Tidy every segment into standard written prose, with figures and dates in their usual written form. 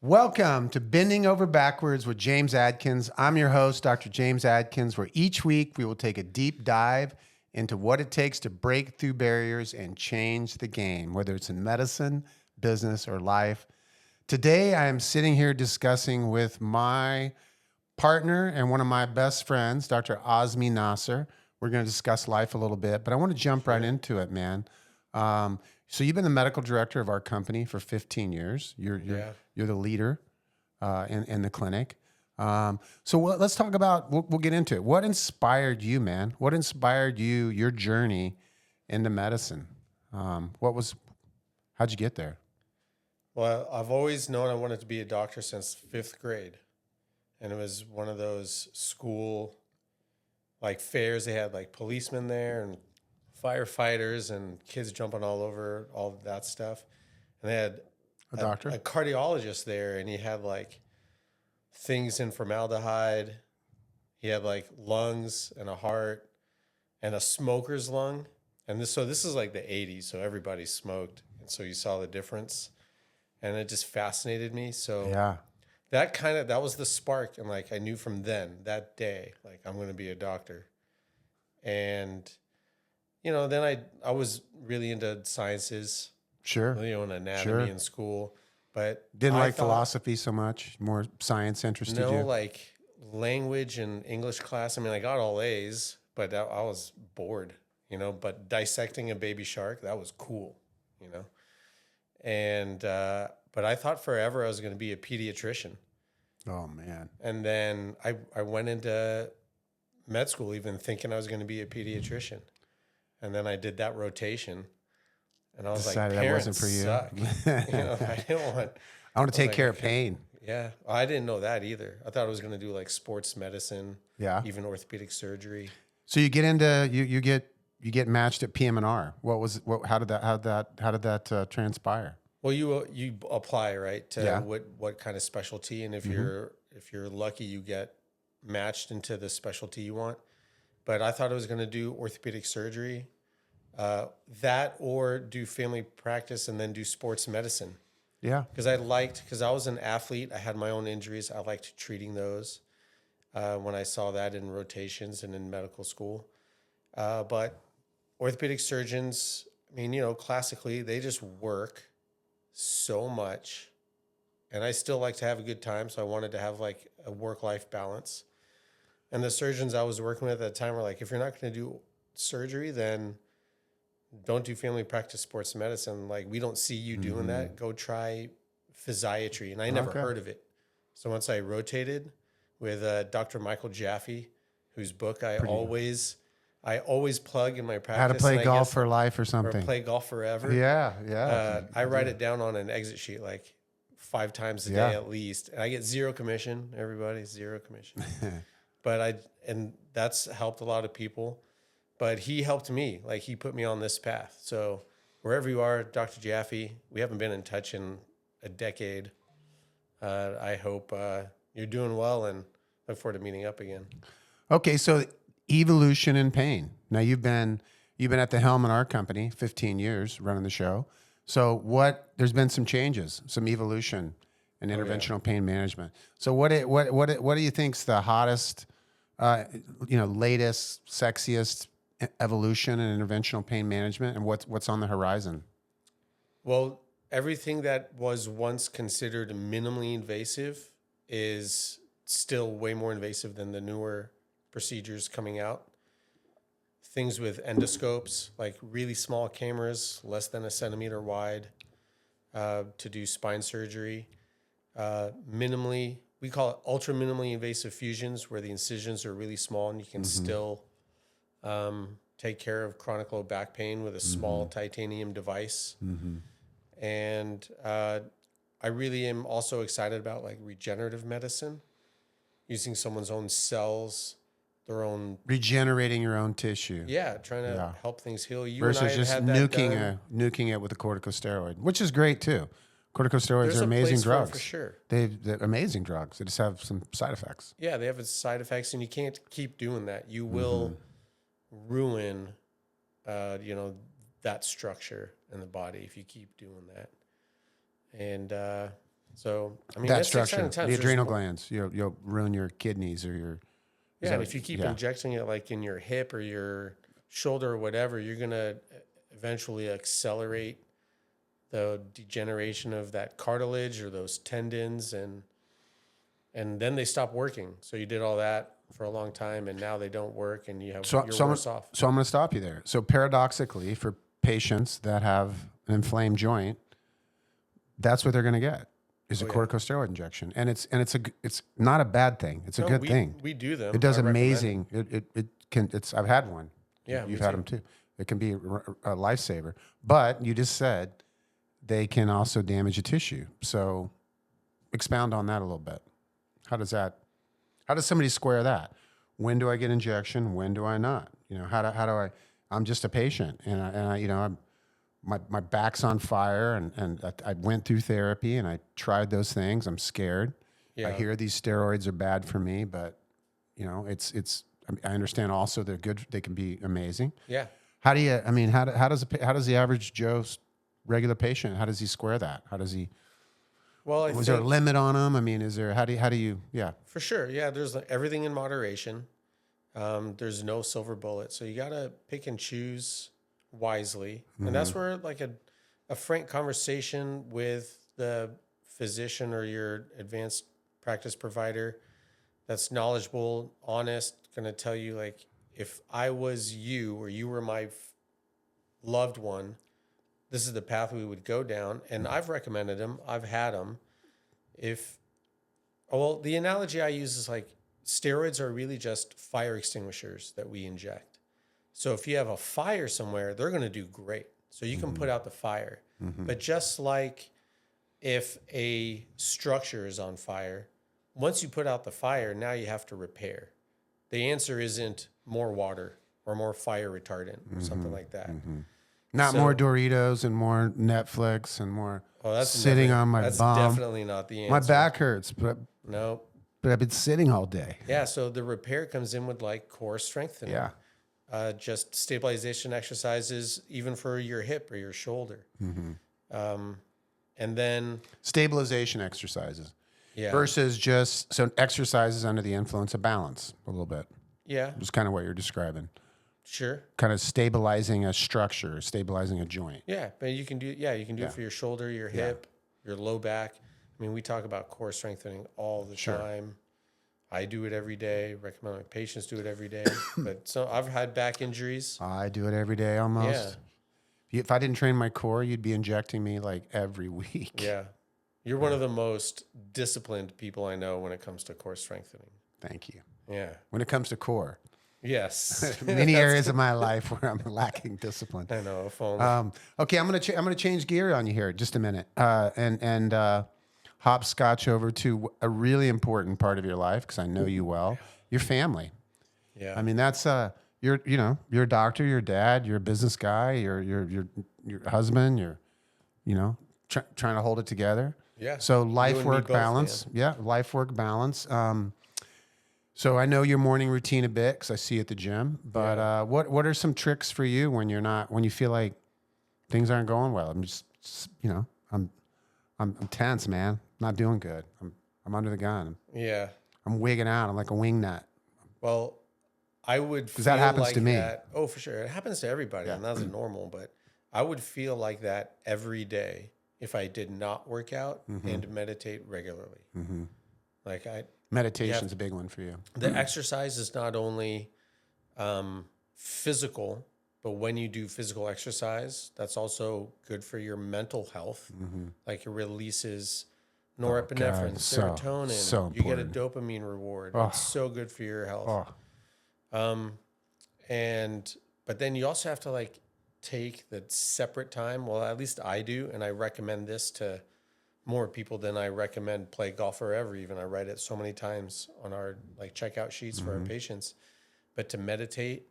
Welcome to Bending Over Backwards with James Adkins. I'm your host, Dr. James Adkins, where each week we will take a deep dive into what it takes to break through barriers and change the game, whether it's in medicine, business, or life. Today, I am sitting here discussing with my partner and one of my best friends, Dr. Azmi Nasser. We're going to discuss life a little bit, but I want to jump right into it, man. So you've been the medical director of our company for 15 years. You're the leader in the clinic. Let's talk about, we'll get into it. What inspired you, man? What inspired you, your journey into medicine? How'd you get there? Well, I've always known I wanted to be a doctor since 5th grade. And it was one of those school like fairs. They had like policemen there and firefighters and kids jumping all over, all of that stuff. And they had a doctor, a cardiologist there, and he had like things in formaldehyde. He had like lungs and a heart and a smoker's lung. And this is like the 80s, so everybody smoked. And so you saw the difference. And it just fascinated me. So yeah. That was the spark. And like, I knew from then, that day, like I'm going to be a doctor. And, then I was really into sciences. Sure. And anatomy in school, but didn't like philosophy so much, more science interested you? No, like language and English class. I mean, I got all A's, but I was bored, but dissecting a baby shark, that was cool, And, but I thought forever I was going to be a pediatrician. Oh, man. And then I went into med school even thinking I was going to be a pediatrician. And then I did that rotation. And I was decided like, that wasn't for you. Suck. I didn't want. I want to take care of pain. Yeah, I didn't know that either. I thought I was going to do like sports medicine. Yeah, even orthopedic surgery. So you get into you get matched at PM&R. How did that transpire? Well, you apply right to what kind of specialty, and if you're lucky, you get matched into the specialty you want. But I thought I was going to do orthopedic surgery. That or do family practice and then do sports medicine. Yeah. Because I was an athlete. I had my own injuries. I liked treating those when I saw that in rotations and in medical school. But orthopedic surgeons, classically, they just work so much. And I still like to have a good time. So I wanted to have like a work-life balance. And the surgeons I was working with at the time were like, if you're not going to do surgery, then don't do family practice sports medicine. Like, we don't see you doing that. Go try physiatry. And I never heard of it. So once I rotated with Dr. Michael Jaffe, whose book I always plug in my practice. How to play golf for life or something. Or play golf forever. Yeah. I write it down on an exit sheet like 5 times a day at least. And I get zero commission. Everybody, zero commission. And that's helped a lot of people. But he helped me. Like, he put me on this path. So wherever you are, Dr. Jaffe, we haven't been in touch in a decade. I hope you're doing well and look forward to meeting up again. Okay, so evolution in pain. Now you've been at the helm in our company 15 years running the show. So there's been some changes, some evolution in interventional pain management. So what do you think's the hottest, latest, sexiest evolution in interventional pain management, and what's on the horizon? Well, everything that was once considered minimally invasive is still way more invasive than the newer procedures coming out. Things with endoscopes, like really small cameras, less than a centimeter wide, to do spine surgery. We call it ultra minimally invasive fusions, where the incisions are really small and you can still take care of chronic low back pain with a small titanium device. And I really am also excited about like regenerative medicine, using someone's own cells, their own regenerating your own tissue. Yeah, trying to help things heal. You versus and I just had nuking it with a corticosteroid, which is great too. Corticosteroids are amazing drugs. For sure. They're amazing drugs. They just have some side effects. Yeah, they have side effects, and you can't keep doing that. You will ruin, that structure in the body if you keep doing that. And So, I mean, That it's structure, exciting times. the There's adrenal more- glands, you'll ruin your kidneys or your. Yeah, that and what- if you keep yeah. injecting it like in your hip or your shoulder or whatever, you're going to eventually accelerate the degeneration of that cartilage or those tendons, and then they stop working. So you did all that for a long time, and now they don't work, and you're worse off. So I'm going to stop you there. So paradoxically, for patients that have an inflamed joint, that's what they're going to get is a corticosteroid injection, and it's not a bad thing. It's a good thing. We do them. It does I recommend amazing. It can. I've had one. Yeah, You've me had too. them too. It can be a lifesaver. But you just said they can also damage a tissue. So expound on that a little bit. How does somebody square that? When do I get injection? When do I not? How do I? I'm just a patient, and I'm my back's on fire, and I went through therapy and I tried those things. I'm scared. Yeah. I hear these steroids are bad for me, but I understand also they're good. They can be amazing. Yeah. How do you? I mean, how does the average Joe, regular patient, how does he square that? How does he? Well, Was there a limit on them? I mean, is there? How do you? Yeah. For sure. Yeah. There's everything in moderation. There's no silver bullet. So you got to pick and choose wisely. And that's where like a frank conversation with the physician or your advanced practice provider that's knowledgeable, honest, going to tell you like, if I was you or you were my loved one, this is the path we would go down. And I've recommended them. I've had them. The analogy I use is like steroids are really just fire extinguishers that we inject. So if you have a fire somewhere, they're going to do great. So you can put out the fire. But just like if a structure is on fire, once you put out the fire, now you have to repair. The answer isn't more water or more fire retardant or something like that. Not more Doritos and more Netflix and more that's sitting on my That's bum. definitely not the answer. My back hurts, but Nope. I've been sitting all day. Yeah, so the repair comes in with like core strengthening. Yeah. Just stabilization exercises, even for your hip or your shoulder. And then Stabilization exercises yeah, versus just exercises under the influence of balance a little bit. yeah, Just kind of what you're describing. sure, Kind of stabilizing a structure, stabilizing a joint. yeah. But you can do it for your shoulder, your hip, your low back. I mean, we talk about core strengthening all the time. I do it every day. Recommend my patients do it every day. But so I've had back injuries. I do it every day almost. If I didn't train my core, you'd be injecting me like every week. Yeah. You're one of the most disciplined people I know when it comes to core strengthening. Thank you. Yeah. When it comes to core, Yes. many areas of my life where I'm lacking discipline. I know. If only. Okay, I'm gonna change gear on you here just a minute, and hopscotch over to a really important part of your life because I know you well. Your family. Yeah. I mean, that's you're a doctor, you're a dad, you're a business guy, you're your husband, you're trying to hold it together. Yeah. So You life and me work both, balance. Yeah, life work balance. So I know your morning routine a bit because I see you at the gym. But what are some tricks for you when you feel like things aren't going well? I'm just I'm tense, man. Not doing good. I'm under the gun. Yeah. I'm wigging out. I'm like a wing nut. Well, I would feel that happens like to me. that. Oh, for sure. It happens to everybody, and that's normal. But I would feel like that every day if I did not work out and meditate regularly. Like Meditation's a big one for you. the exercise is not only physical, but when you do physical exercise, that's also good for your mental health. Like it releases norepinephrine, serotonin. so you get a dopamine reward. It's so good for your health. But then you also have to like take the separate time. Well, at least I do, and I recommend this to more people than I recommend play golf forever. Even I write it so many times on our like checkout sheets for our patients. But to meditate,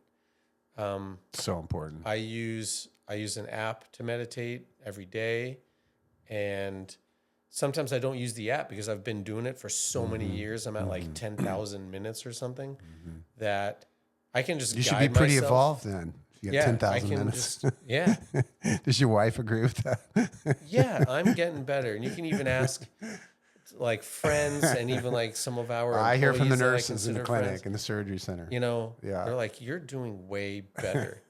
So important. I use an app to meditate every day, and sometimes I don't use the app because I've been doing it for so many years. I'm at like 10,000 minutes or something that I can just. You should be pretty evolved then. You got 10,000 minutes. Yeah. Does your wife agree with that? Yeah, I'm getting better. And you can even ask like friends and even like some of our I hear from the employees that I nurses in the consider clinic, friends, in the surgery center. you know, Yeah. they're like, you're doing way better.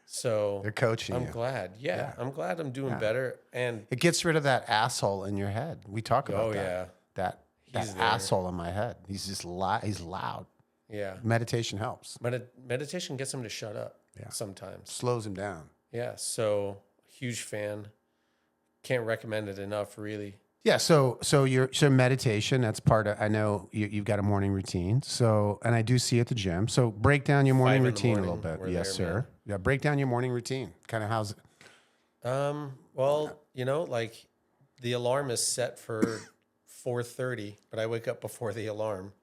So They're coaching I'm you. glad. Yeah, I'm glad I'm doing Yeah. better. And It gets rid of that asshole in your head. We talk about oh that. yeah, That he's there. asshole in my head. He's just he's loud. Yeah. Meditation helps. Meditation gets him to shut up sometimes. Slows him down. Yeah. So huge fan. Can't recommend it enough, really. Yeah, so meditation, that's part of, I know you've got a morning routine. So, and I do see you at the gym. So break down your morning 5 in the routine a morning, little bit. we're Yes, there, sir. man. Yeah, break down your morning routine. Kind of how's it? Well, you know, like the alarm is set for 4:30, but I wake up before the alarm.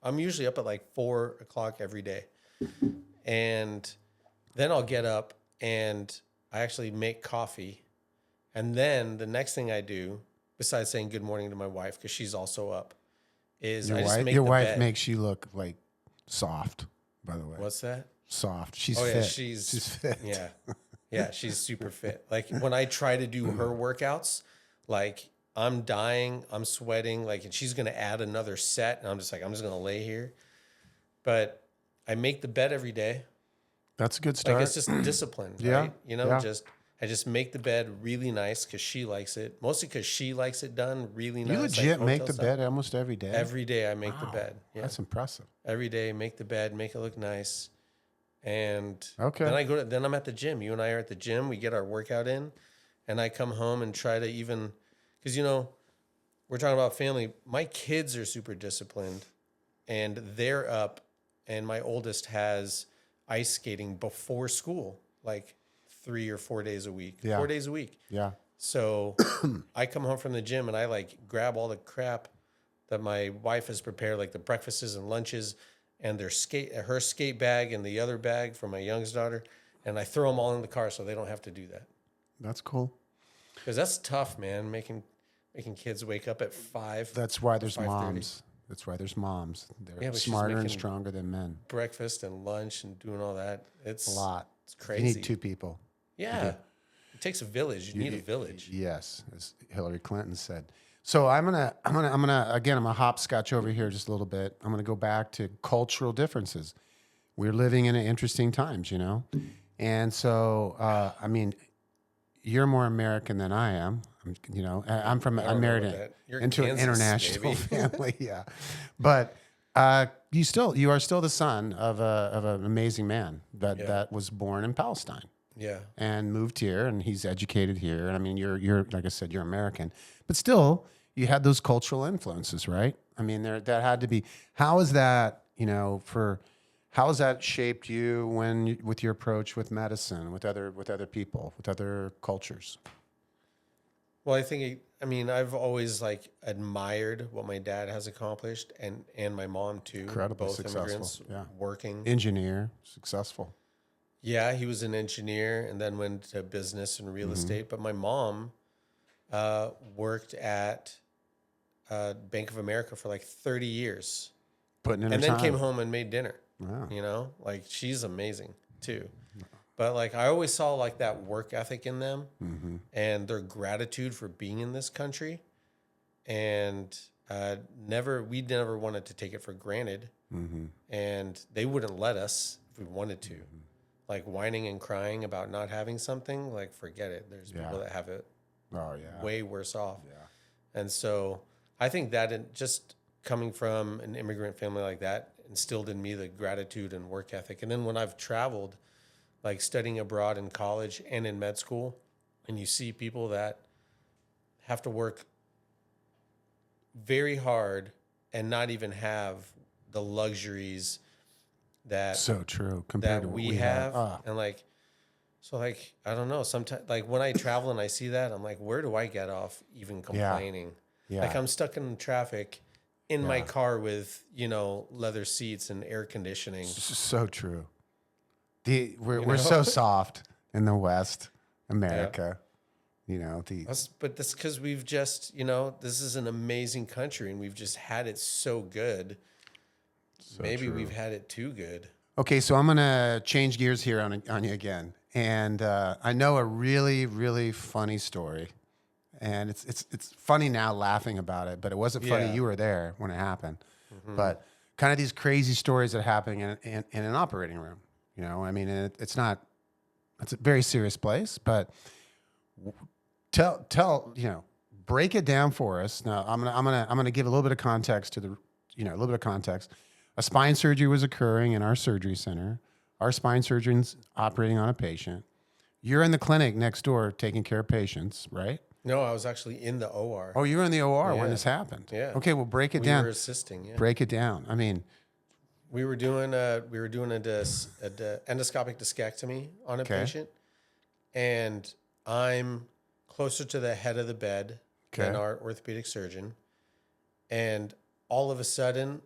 I'm usually up at like 4 o'clock every day. And then I'll get up and I actually make coffee. And then the next thing I do, besides saying good morning to my wife, because she's also up, is I just make Your the wife bed. makes you look like soft, by the way. What's that? Soft. She's Oh fit. yeah, she's fit. Yeah. Yeah, she's super fit. Like when I try to do her workouts, like I'm dying, I'm sweating, like, and she's gonna add another set, and I'm just gonna lay here. But I make the bed every day. That's a good start. Like it's just discipline, Yeah, right? You know, yeah. I just make the bed really nice because she likes it. Mostly because she likes it done really nice. You like legit make hotel the style. bed almost every day? Every day I make the Wow, bed. Yeah. That's impressive. Every day, make the bed, make it look nice. And Okay. then I'm at the gym. You and I are at the gym. We get our workout in, and I come home and try to even, because, you know, we're talking about family. My kids are super disciplined, and they're up, and my oldest has ice skating before school, like 3 or 4 days a week. Yeah. 4 days a week. Yeah. So I come home from the gym and I like grab all the crap that my wife has prepared, like the breakfasts and lunches, and her skate bag and the other bag for my youngest daughter, and I throw them all in the car so they don't have to do that. That's cool. Because that's tough, man. Making kids wake up at 5. That's why there's 5:30. moms. That's why there's moms. They're Yeah, but she's smarter and making stronger than men. breakfast and lunch and doing all that. It's A lot. It's crazy. You need 2 people. Yeah, it takes a village. You need a village. Yes, as Hillary Clinton said. So I'm gonna again, I'm gonna hopscotch over here just a little bit. I'm gonna go back to cultural differences. We're living in interesting times, you know, and so I mean, you're more American than I am. You know, I'm married into an international family, yeah, but you are still the son of an amazing man that was born in Palestine. Yeah. And moved here, and he's educated here. And I mean, you're like I said, you're American, but still, you had those cultural influences, right? I mean, that had to be. How is that? You know, how has that shaped you with your approach with medicine, with other people, with other cultures? Well, I've always like admired what my dad has accomplished, and my mom too. Incredibly both successful, immigrants, yeah. working. Engineer, successful. Yeah, he was an engineer and then went to business and real estate. But my mom worked at Bank of America for like 30 years. Putting in her And then time. came home and made dinner. Wow. You know, like she's amazing too. But like I always saw like that work ethic in them and their gratitude for being in this country. And we never wanted to take it for granted. And they wouldn't let us if we wanted to. Like whining and crying about not having something, like forget it. There's people that have it way worse off. Yeah. And so I think that just coming from an immigrant family like that instilled in me the gratitude and work ethic. And then when I've traveled, like studying abroad in college and in med school, and you see people that have to work very hard and not even have the luxuries that So true compared to what we have. And like, so like, I don't know, sometimes like when I travel and I see that, I'm like, where do I get off even complaining? Yeah. Like I'm stuck in traffic in my car with, you know, leather seats and air conditioning. So true. We're so soft in the West, America. You know, but that's because we've just, you know, this is an amazing country and we've just had it so good. So maybe true. We've had it too good. Okay, so I'm gonna change gears here on you again, and I know a really, really funny story, And it's funny now laughing about it, but it wasn't funny. Yeah. You were there when it happened. But kind of these crazy stories that happen in an operating room. You know, I mean, it's a very serious place, but tell break it down for us. Now, I'm gonna give a little bit of context to a little bit of context. A spine surgery was occurring in our surgery center. Our spine surgeon's operating on a patient. You're in the clinic next door taking care of patients, right? No, I was actually in the OR. Oh, you were in the OR when Yeah. this happened. Yeah. Okay, well, break it We down. were assisting. Yeah. Break it down. I mean, We were doing a endoscopic discectomy on a Okay. patient, and I'm closer to the head of the bed than Okay. our orthopedic surgeon, and all of a sudden,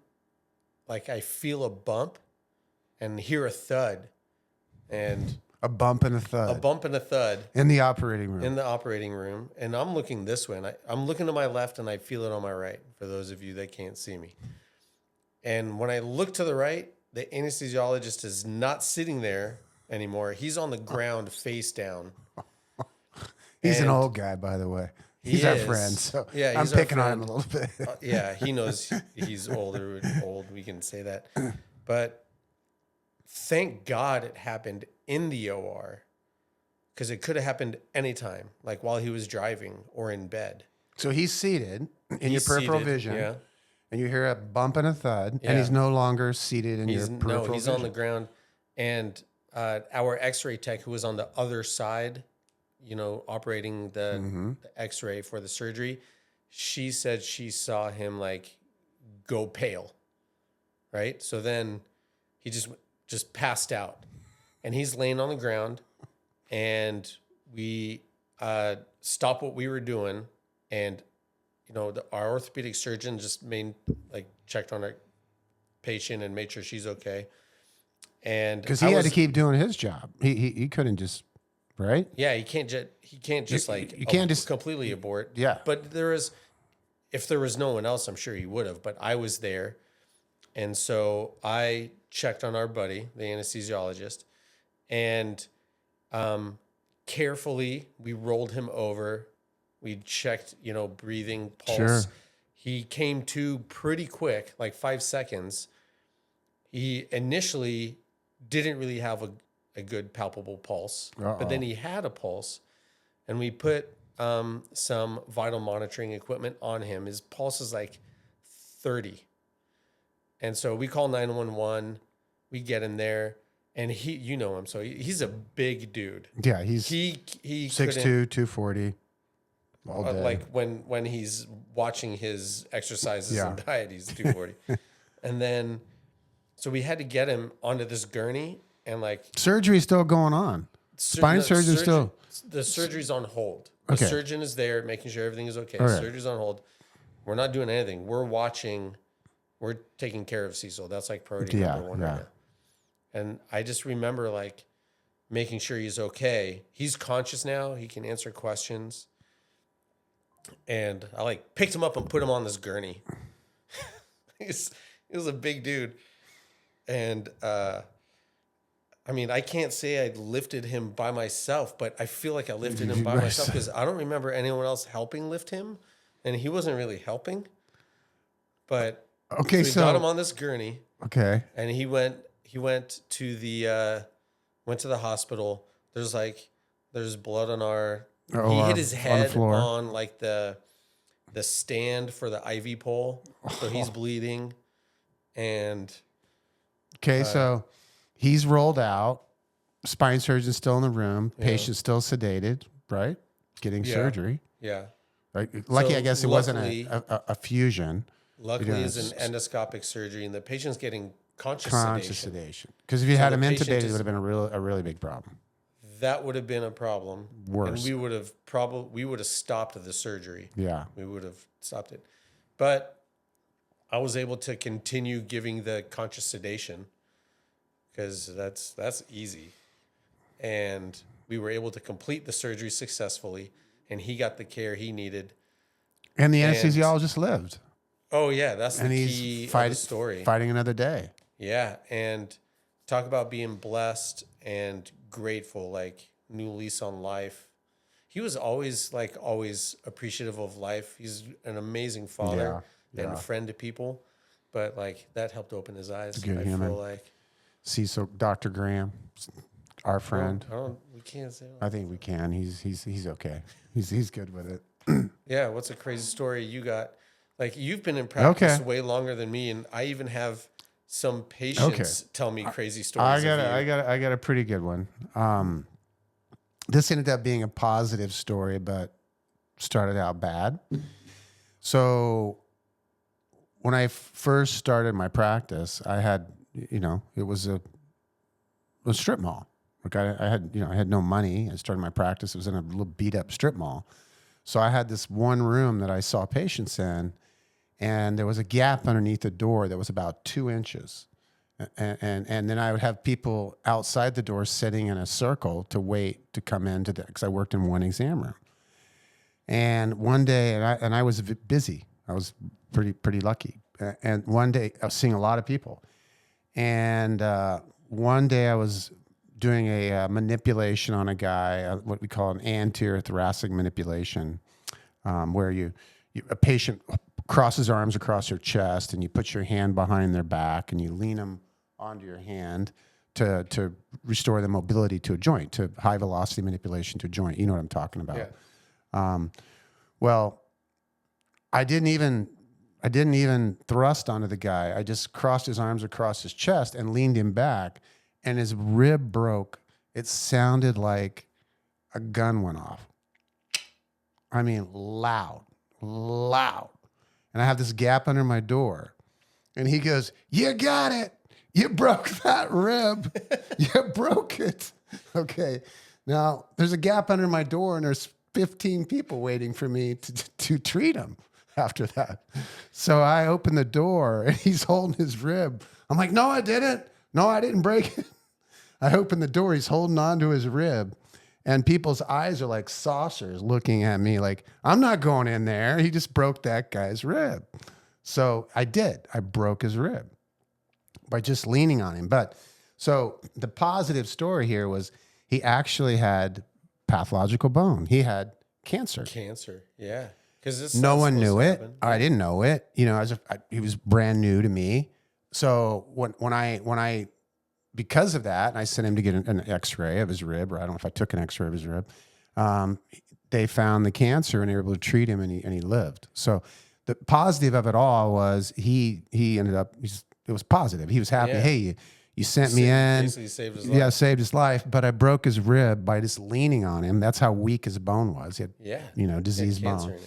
like I feel a bump and hear a thud, and a bump and a thud a bump and a thud in the operating room. in the operating room, and I'm looking this way, and I'm looking to my left, and I feel it on my right. For those of you that can't see me. And when I look to the right, the anesthesiologist is not sitting there anymore. He's on the ground face down. He's an And old guy, by the way. he He's our is. friend, so Yeah, I'm he's our picking on him a friend. little bit. Yeah, he knows he's old. We can say that. But thank God it happened in the OR, because it could have happened anytime, like while he was driving or in bed. So he's seated in your He's peripheral seated, vision, yeah. and you hear a bump and a thud, and Yeah. he's no longer seated in your peripheral He's vision. on the ground, and our X-ray tech, who was on the other side, operating the X-ray for the surgery, she said she saw him like go pale, right? So then he just passed out, and he's laying on the ground, and we stopped what we were doing, and our orthopedic surgeon just checked on our patient and made sure she's okay. And Because he had to keep doing his job. He couldn't just, right? Yeah, he can't just you can't just completely abort. Yeah. But if there was no one else, I'm sure he would have. But I was there, and so I checked on our buddy, the anesthesiologist, and carefully we rolled him over. We checked, breathing, pulse. Sure. He came to pretty quick, like 5 seconds. He initially didn't really have a good palpable pulse, but then he had a pulse, and we put some vital monitoring equipment on him. His pulse is like 30. And so we call 911. We get in there, and you know him. So he's a big dude. Yeah, he's he 6'2", 240. All day. like when he's watching his exercises and diet, he's 240. And then, so we had to get him onto this gurney, and like surgery's still going on. Spine surgeon still. The surgery's on hold. The Okay. surgeon is there making sure everything is okay. All right. Surgery's on hold. We're not doing anything. We're watching. We're taking care of Cecil. That's like priority number one right now. And I just remember like making sure he's okay. He's conscious now. He can answer questions. And I like picked him up and put him on this gurney. He was a big dude. And I mean, I can't say I lifted him by myself, but I feel like I lifted him by myself because I don't remember anyone else helping lift him, and he wasn't really helping. But Okay, so we got him on this gurney. Okay. And he went to the hospital. There's blood on our. He hit his head on like the stand for the IV pole, so he's bleeding. And okay, so he's rolled out. Spine surgeon's still in the room. Patient's still sedated, right? Getting surgery. Yeah. Right. Lucky, So I guess it wasn't a fusion. Luckily, it's an endoscopic surgery, and the patient's getting conscious sedation. Because if you had him the patient intubated, it would have been a really big problem. That would have been a problem. Worse. And we would have stopped the surgery. Yeah. We would have stopped it. But I was able to continue giving the conscious sedation because that's easy. And we were able to complete the surgery successfully, and he got the care he needed. And the anesthesiologist lived. Oh yeah, that's the And key he's of the story. fighting another day. Yeah, and talk about being blessed and grateful, like new lease on life. he was always appreciative of life. He's an amazing father and friend to people, but like that helped open his eyes. Good I human. feel like. See, so Dr. Graham, our friend. We can't say. I think we can. He's okay. He's good with it. Yeah. What's a crazy story you got? Like you've been in practice way longer than me, and I even have some patients tell me crazy stories. I got a pretty good one. This ended up being a positive story, but started out bad. So when I first started my practice, I had, it was a strip mall. Like I had no money. I started my practice. It was in a little beat up strip mall. So I had this one room that I saw patients in, and there was a gap underneath the door that was about 2 inches. And then I would have people outside the door sitting in a circle to wait to come into because I worked in one exam room. And one day, and I was busy. I was pretty lucky. And one day I was seeing a lot of people. And one day I was doing a manipulation on a guy, what we call an anterior thoracic manipulation, where a patient crosses arms across their chest and you put your hand behind their back and you lean them onto your hand to restore the mobility to a joint, to high velocity manipulation to a joint. You know what I'm talking about. Yeah. Well, I didn't even thrust onto the guy. I just crossed his arms across his chest and leaned him back, and his rib broke. It sounded like a gun went off. I mean, loud. And I have this gap under my door. And he goes, "You got it. You broke that rib. You broke it." Okay. Now, there's a gap under my door, and there's 15 people waiting for me to treat him after that. So I open the door, and he's holding his rib. I'm like, "No, I didn't. No, I didn't break it." I open the door. He's holding on to his rib. And people's eyes are like saucers looking at me like, "I'm not going in there. He just broke that guy's rib." So I did. I broke his rib by just leaning on him. But so the positive story here was he actually had pathological bone. He had cancer. Cancer, yeah. Because no one knew it. I didn't know it. He was brand new to me. So when I because of that, and I sent him to get an X-ray of his rib, or I don't know if I took an X-ray of his rib. They found the cancer, and they were able to treat him, and he lived. So the positive of it all was he ended up. It was positive. He was happy. Yeah. Hey, you sent me in. Basically saved his life. Yeah, saved his life. But I broke his rib by just leaning on him. That's how weak his bone was. He had, diseased bone.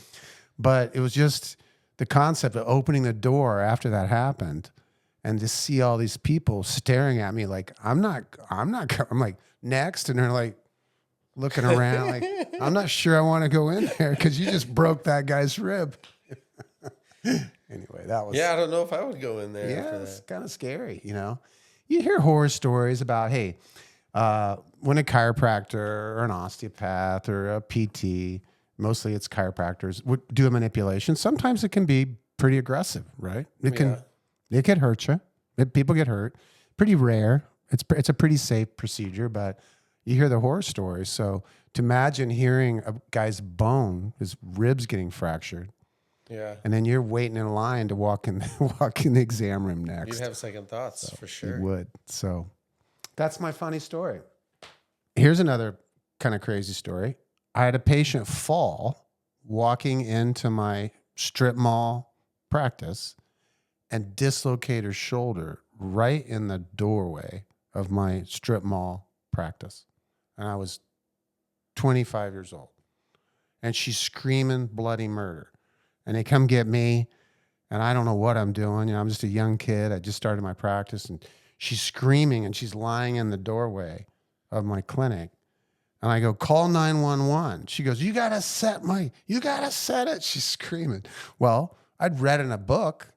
But it was just the concept of opening the door after that happened. And to see all these people staring at me like, I'm like, "Next." And they're like looking around like, "I'm not sure I want to go in there because you just broke that guy's rib." Anyway, that was. Yeah, I don't know if I would go in there. Yeah, it's kind of scary, You hear horror stories about, hey, when a chiropractor or an osteopath or a PT, mostly it's chiropractors, would do a manipulation. Sometimes it can be pretty aggressive, right? It could hurt you. People get hurt. Pretty rare. It's a pretty safe procedure, but you hear the horror stories. So to imagine hearing a guy's bone, his ribs getting fractured. Yeah. And then you're waiting in line to walk in the exam room next. You'd have second thoughts for sure. You would. So that's my funny story. Here's another kind of crazy story. I had a patient fall walking into my strip mall practice and dislocate her shoulder right in the doorway of my strip mall practice. And I was 25 years old. And she's screaming bloody murder. And they come get me, and I don't know what I'm doing. I'm just a young kid. I just started my practice, and she's screaming, and she's lying in the doorway of my clinic. And I go, "Call 911. She goes, you got to set it." She's screaming. Well, I'd read in a book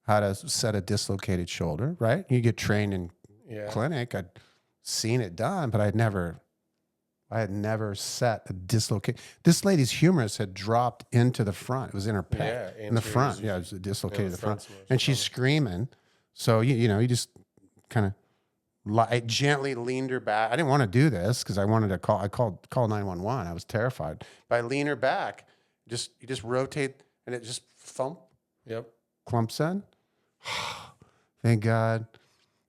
how to set a dislocated shoulder, right? You get trained in clinic. I'd seen it done, but I had never set a dislocate. This lady's humerus had dropped into the front. It was in her pec, in the front. Yeah, it was dislocated the front. And she's screaming. So, you just kind of I gently leaned her back. I didn't want to do this because I wanted to call. I called 911. I was terrified. But I lean her back. You just rotate, and it just Yep. clumps in. Thank God.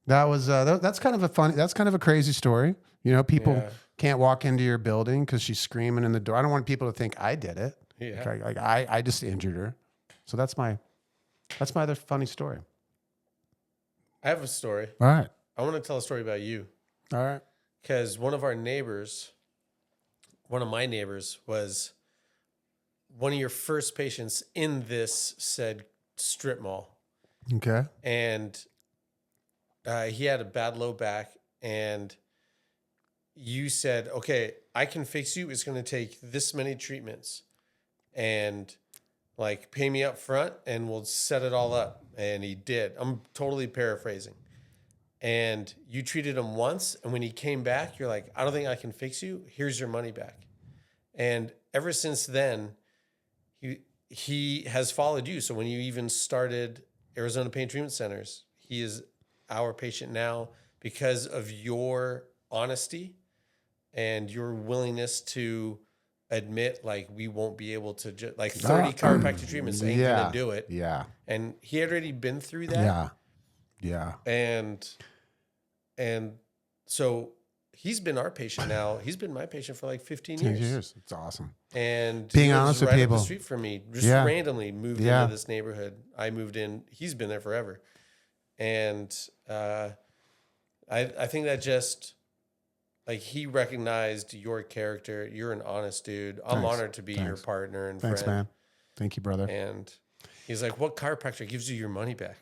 That was that's kind of a funny. That's kind of a crazy story. You know, people can't walk into your building because she's screaming in the door. I don't want people to think I did it. Yeah. Like I just injured her. So that's my other funny story. I have a story. All right. I want to tell a story about you. All right. Because one of my neighbors was one of your first patients in this said strip mall. Okay. And he had a bad low back, and you said, okay, I can fix you. It's going to take this many treatments, and like pay me up front and we'll set it all up. And he did. I'm totally paraphrasing. And you treated him once, and when he came back, you're like, I don't think I can fix you. Here's your money back. And ever since then, he has followed you. So when you even started Arizona Pain Treatment Centers, he is our patient now because of your honesty and your willingness to admit, like, we won't be able to just, like, 30 chiropractic treatments ain't gonna do it. Yeah. And he had already been through that. Yeah. And so he's been our patient now. He's been my patient for like 15 years. It's awesome. And being he lives honest with right people, up the street from me, just randomly moved into this neighborhood. I moved in. He's been there forever. And I think that just, like, he recognized your character. You're an honest dude. I'm honored to be your partner and friend. Thanks, man. Thank you, brother. And he's like, what chiropractor gives you your money back?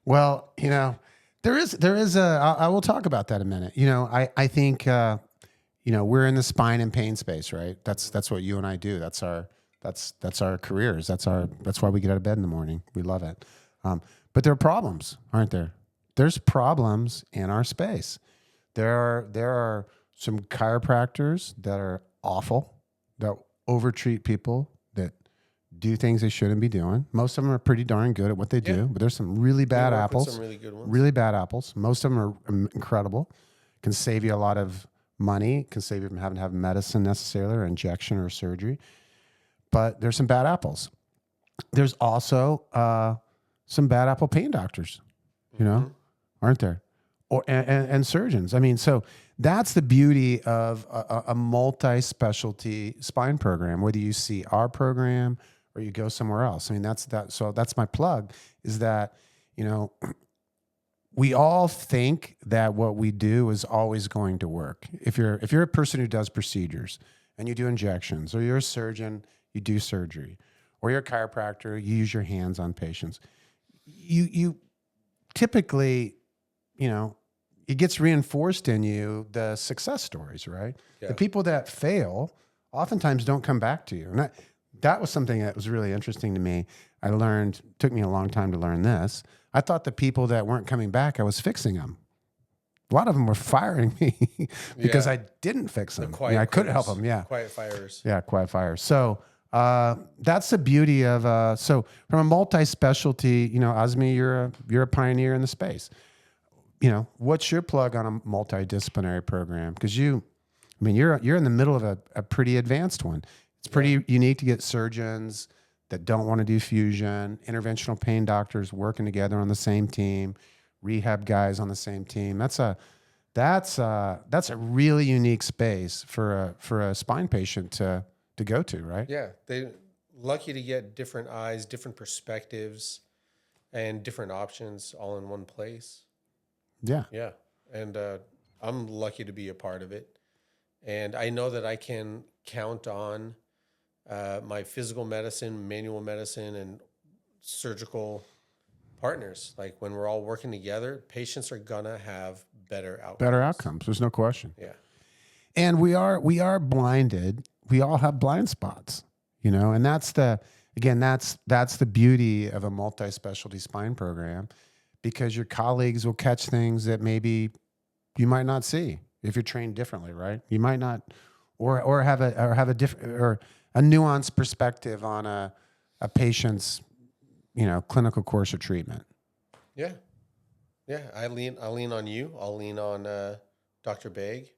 Well, you know, there is I will talk about that in a minute. You know, I think, you know, we're in the spine and pain space, right? That's what you and I do. That's our careers. That's why we get out of bed in the morning. We love it. But there are problems, aren't there? There's problems in our space. There are some chiropractors that are awful, that overtreat people, that do things they shouldn't be doing. Most of them are pretty darn good at what they do, but there's some really bad apples. Some really good ones. Really bad apples. Most of them are incredible. Can save you a lot of money. Can save you from having to have medicine necessarily, or injection or surgery. But there's some bad apples. There's also some bad apple pain doctors, you know, aren't there? Or and surgeons. I mean, so that's the beauty of a multi-specialty spine program, whether you see our program or you go somewhere else. I mean, that's my plug, is that, you know, we all think that what we do is always going to work. If you're a person who does procedures and you do injections, or you're a surgeon, you do surgery, or you're a chiropractor, you use your hands on patients, you typically, you know, it gets reinforced in you, the success stories, right? Yeah. The people that fail oftentimes don't come back to you. And that was something that was really interesting to me. I learned, took me a long time to learn this. I thought the people that weren't coming back, I was fixing them. A lot of them were firing me because I didn't fix them. I couldn't help them. Yeah. Quiet fires. Yeah. Quiet fires. So that's the beauty of, so from a multi-specialty, you know, Azmi, you're a pioneer in the space. You know, what's your plug on a multidisciplinary program? Because you're in the middle of a pretty advanced one. It's pretty unique to get surgeons that don't want to do fusion, interventional pain doctors working together on the same team, rehab guys on the same team. That's a really unique space for a spine patient to go to, right? Yeah, they're lucky to get different eyes, different perspectives, and different options all in one place. Yeah. Yeah. And I'm lucky to be a part of it. And I know that I can count on my physical medicine, manual medicine, and surgical partners. Like, when we're all working together, patients are going to have better outcomes. Better outcomes. There's no question. Yeah. And we are blinded. We all have blind spots, you know, and that's the beauty of a multi-specialty spine program, because your colleagues will catch things that maybe you might not see if you're trained differently, right? You might not, or have a different, or a nuanced perspective on a patient's, you know, clinical course of treatment. Yeah. Yeah, I lean on you. I'll lean on Dr. Baig,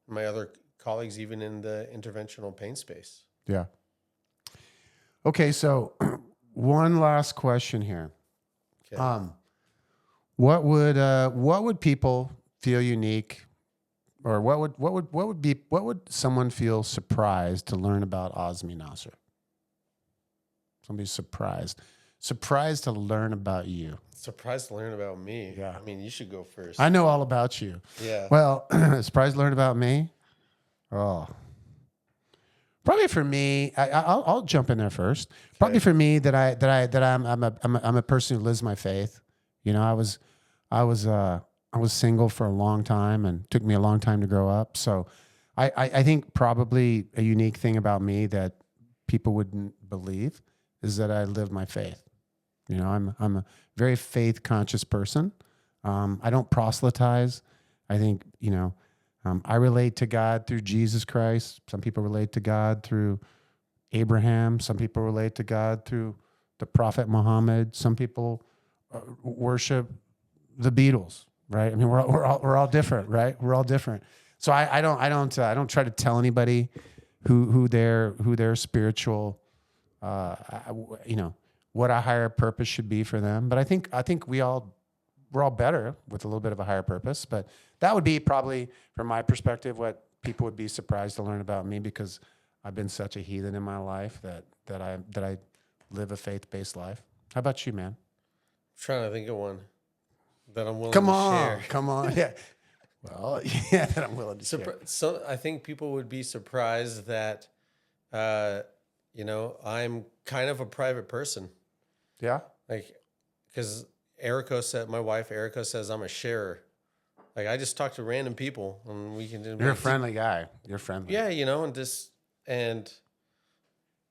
my other colleagues, even in the interventional pain space. Yeah. Okay, so one last question here. Okay. What would people feel unique, or what would someone feel surprised to learn about Azmi Nasser? Somebody's surprised to learn about you. Surprised to learn about me. Yeah. I mean, you should go first. I know all about you. Yeah. Well, surprised to learn about me. Oh, probably for me. I'll jump in there first. Probably for me that I'm a person who lives my faith. You know, I was single for a long time, and it took me a long time to grow up. So I think probably a unique thing about me that people wouldn't believe is that I live my faith. You know, I'm a very faith conscious person. I don't proselytize. I think, I relate to God through Jesus Christ. Some people relate to God through Abraham. Some people relate to God through the Prophet Muhammad. Some people worship the Beatles, right? I mean, we're all different, right? We're all different. So I don't try to tell anybody who their spiritual, what a higher purpose should be for them. But I think we're all better with a little bit of a higher purpose. But that would be probably, from my perspective, what people would be surprised to learn about me, because I've been such a heathen in my life that I live a faith-based life. How about you, man? I'm trying to think of one that I'm willing to share. Come on. Yeah. Well, yeah, that I'm willing to share. So I think people would be surprised that, I'm kind of a private person. Yeah. Like, because my wife Erica says I'm a sharer. Like, I just talk to random people and we can do. You're a friendly guy. You're friendly. Yeah, and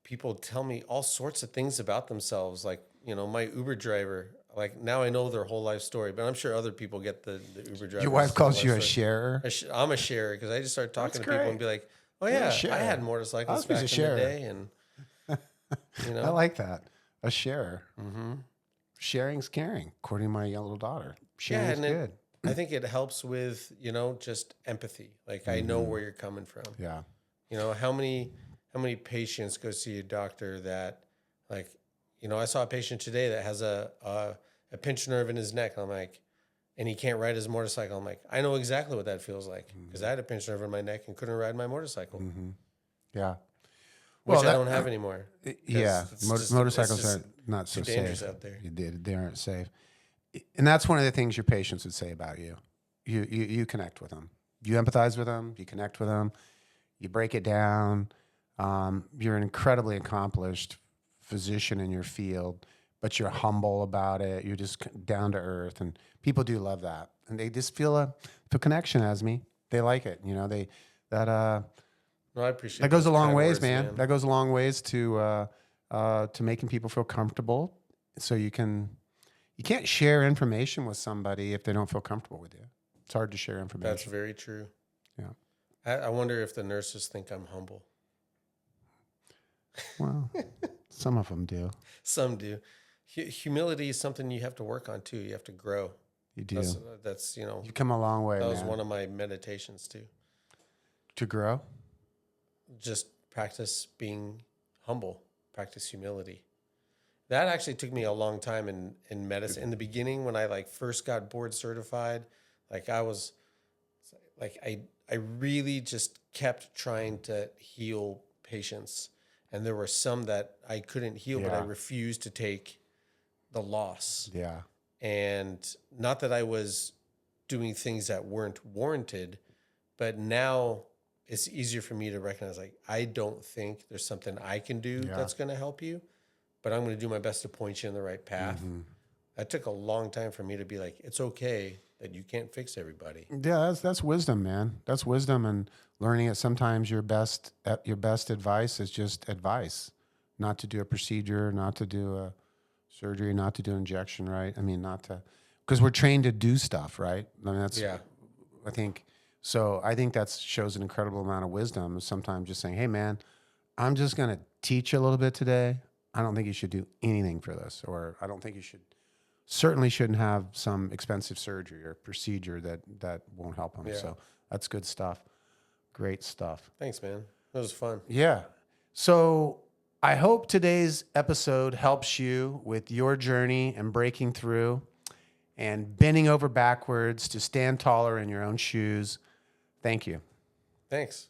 people tell me all sorts of things about themselves. Like, my Uber driver. Like, now I know their whole life story, but I'm sure other people get the Uber driver. Your wife calls you a sharer? I'm a sharer because I just start talking to people and be like, oh yeah, I had motorcycles back in the day, and I like that. A sharer. Mm-hmm. Sharing's caring, according to my young little daughter. Sharing's good. I think it helps with, just empathy. Like, I know where you're coming from. Yeah. How many patients go see a doctor that, like, I saw a patient today that has a pinched nerve in his neck. I'm like, and he can't ride his motorcycle. I'm like, I know exactly what that feels like, because I had a pinched nerve in my neck and couldn't ride my motorcycle. Mm-hmm. Yeah. Which I don't have anymore. Yeah. Motorcycles are not so safe. Dangerous out there. They aren't safe. And that's one of the things your patients would say about you. You connect with them. You empathize with them. You connect with them. You break it down. You're an incredibly accomplished physician in your field, but you're humble about it. You're just down to earth, and people do love that, and they just feel a connection. Azmi, they like it. No, I appreciate that goes a long ways, words, man. That goes a long ways to making people feel comfortable. So you can't share information with somebody if they don't feel comfortable with you. It's hard to share information. That's very true. Yeah. I wonder if the nurses think I'm humble. Well, some of them do. Some do. Humility is something you have to work on too. You have to grow. You do. That's You come a long way. That was one of my meditations too. To grow. Just practice being humble. Practice humility. That actually took me a long time in medicine. In the beginning, when I first got board certified, I really just kept trying to heal patients. And there were some that I couldn't heal, but I refused to take the loss. Yeah. And not that I was doing things that weren't warranted, but now it's easier for me to recognize, I don't think there's something I can do that's going to help you, but I'm going to do my best to point you in the right path. Mm-hmm. That took a long time for me to be like, it's okay that you can't fix everybody. Yeah, that's wisdom, man. That's wisdom, and learning that sometimes your best advice is just advice, not to do a procedure, not to do a surgery, not to do an injection, right? I mean, because we're trained to do stuff, right? I mean, I think that shows an incredible amount of wisdom. Sometimes just saying, hey, man, I'm just going to teach you a little bit today. I don't think you should do anything for this, or I don't think you should certainly shouldn't have some expensive surgery or procedure that won't help him. Yeah. So that's good stuff. Great stuff. Thanks, man. That was fun. Yeah. So I hope today's episode helps you with your journey and breaking through and bending over backwards to stand taller in your own shoes. Thank you. Thanks.